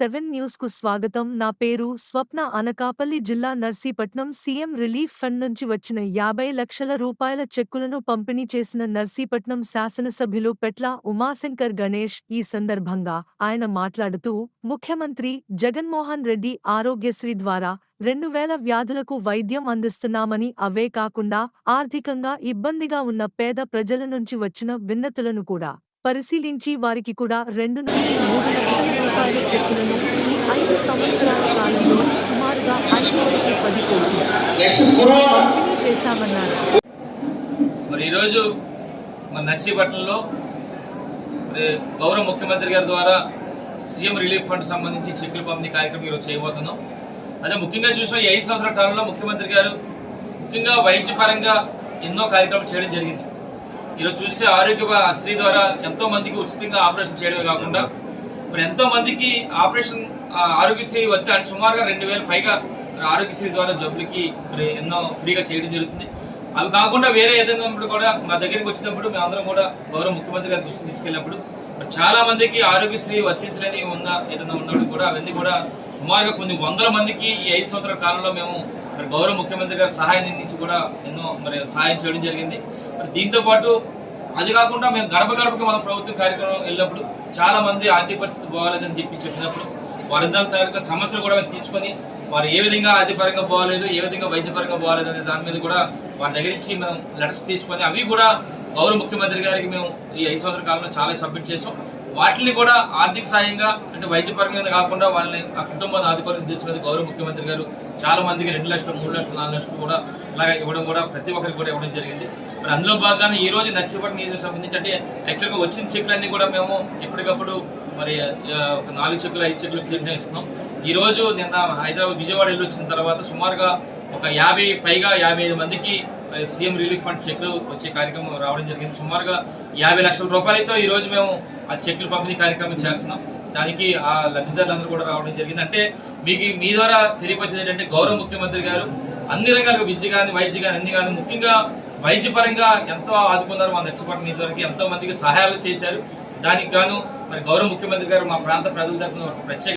7 news కు స్వాగతం. నా పేరు స్వప్న. అనకాపల్లి జిల్లా నర్సీపట్నం సీఎం రిలీఫ్ ఫండ్ నుంచి వచ్చిన 50 లక్షల రూపాయల చెక్కులను పంపిణీ చేసిన నర్సీపట్నం శాసనసభ్యులు పెట్ల ఉమాశంకర్ గణేష్. ఈ సందర్భంగా ఆయన మాట్లాడుతూ, ముఖ్యమంత్రి జగన్మోహన్ రెడ్డి ఆరోగ్యశ్రీ ద్వారా 2000 వ్యాధులకు వైద్యం అందిస్తున్నామని, అవే కాకుండా ఆర్థికంగా ఇబ్బందిగా ఉన్న పేద ప్రజల నుంచి వచ్చిన విన్నతులను కూడా పరిశీలించి వారికి కూడా 2 నుంచి 3 లక్షల రూపాయల చెక్కులను ఈ 5 సంవత్సరాల కాలంలో సుమారుగా 5 నుంచి 10 కోట్లు పంపిణీ చేశామన్నారు. మరి ఈరోజు మన నర్సీపట్నంలో గౌరవ ముఖ్యమంత్రి గారి ద్వారా సీఎం రిలీఫ్ ఫండ్ సంబంధించి చెక్కుల పంపిణీ కార్యక్రమం ఈరోజు చేయబోతున్నాం. అదే ముఖ్యంగా చూసాం, ఈ 5 సంవత్సరాల కాలంలో ముఖ్యమంత్రి గారు ముఖ్యంగా వైద్యపరంగా ఎన్నో కార్యక్రమాలు చేయడం జరిగింది. ఈరోజు చూస్తే ఆరోగ్యశ్రీ ద్వారా ఎంతో మందికి ఉచితంగా ఆపరేషన్ చేయడమే కాకుండా మరి ఎంతో మందికి ఆరోగ్యశ్రీ వచ్చి సుమారుగా 2000 పైగా ఆరోగ్యశ్రీ ద్వారా జబ్బులకి మరి ఎన్నో ఫ్రీగా చేయడం జరుగుతుంది. అవి కాకుండా వేరే ఏదైనా కూడా మా దగ్గరికి వచ్చినప్పుడు మేమందరం కూడా గౌరవ ముఖ్యమంత్రి గారి దృష్టి తీసుకెళ్ళినప్పుడు చాలా మందికి ఆరోగ్యశ్రీ వర్తించలేని ఏదైనా ఉన్నప్పుడు కూడా అవన్నీ కూడా సుమారుగా కొన్ని వందల మందికి ఈ 5 సంవత్సరాల కాలంలో మేము మరి గౌరవ ముఖ్యమంత్రి గారి సహాయం నుంచి కూడా ఎన్నో మరి సహాయం చేయడం జరిగింది. మరి దీంతో పాటు అది కాకుండా మేము గడప గడపకి మన ప్రభుత్వం కార్యక్రమం వెళ్ళినప్పుడు చాలా మంది ఆర్థిక పరిస్థితి బాగాలేదని చెప్పినప్పుడు వారందరి తాలూకా సమస్యలు కూడా మేము తీసుకొని వారు ఏ విధంగా ఆర్థికపరంగా బాగాలేదు, ఏ విధంగా వైద్యపరంగా బాగాలేదు అనే దాని మీద కూడా వారి దగ్గర నుంచి మేము లెటర్స్ తీసుకొని అవి కూడా గౌరవ ముఖ్యమంత్రి గారికి మేము ఈ 5 సంవత్సరాల కాలంలో చాలా సబ్మిట్ చేసాం. వాటిని కూడా ఆర్థిక సాయంగా అంటే వైద్యపరంగా కాకుండా వాళ్ళని ఆ కుటుంబాన్ని ఆదుకోవాలని తీసుకునేది గౌరవ ముఖ్యమంత్రి గారు చాలా మందికి 2 లక్షలు, 3 లక్షలు, 4 లక్షలు కూడా అలాగే ఇవ్వడం కూడా ప్రతి ఒక్కరికి కూడా ఇవ్వడం జరిగింది. మరి అందులో భాగంగా ఈ రోజు నర్సీపట్నం నియోజకవర్గం సంబంధించి అంటే యాక్చువల్గా వచ్చిన చెక్కులన్నీ కూడా మేము ఎప్పటికప్పుడు మరి ఒక 4 చెక్కులు 5 చెక్కులు సిద్ధంగా ఇస్తున్నాం. ఈ రోజు నిన్న హైదరాబాద్ విజయవాడ వెళ్ళి వచ్చిన తర్వాత సుమారుగా ఒక 50 పైగా 55 మందికి సీఎం రిలీఫ్ ఫండ్ చెక్కులు వచ్చే కార్యక్రమం రావడం జరిగింది. సుమారుగా 50 లక్షల రూపాయలతో ఈ రోజు మేము ఆ చెక్కులు పంపిణీ కార్యక్రమం చేస్తున్నాం. దానికి ఆ లబ్ధిదారులందరూ కూడా రావడం జరిగింది. అంటే మీకు మీ ద్వారా తెలియపరిచేది ఏంటంటే గౌరవ ముఖ్యమంత్రి గారు అన్ని రంగాలుగా విద్య కానీ వైద్య కానీ అన్ని కానీ ముఖ్యంగా వైద్యపరంగా ఎంతో ఆదుకున్నారు. మా నర్సీపట్నం నియోజకవర్గానికి ఎంతో మందికి సహాయాలు చేశారు. దానికి గాను మరి గౌరవ ముఖ్యమంత్రి గారు మా ప్రాంత ప్రజల తరఫున ప్రత్యేక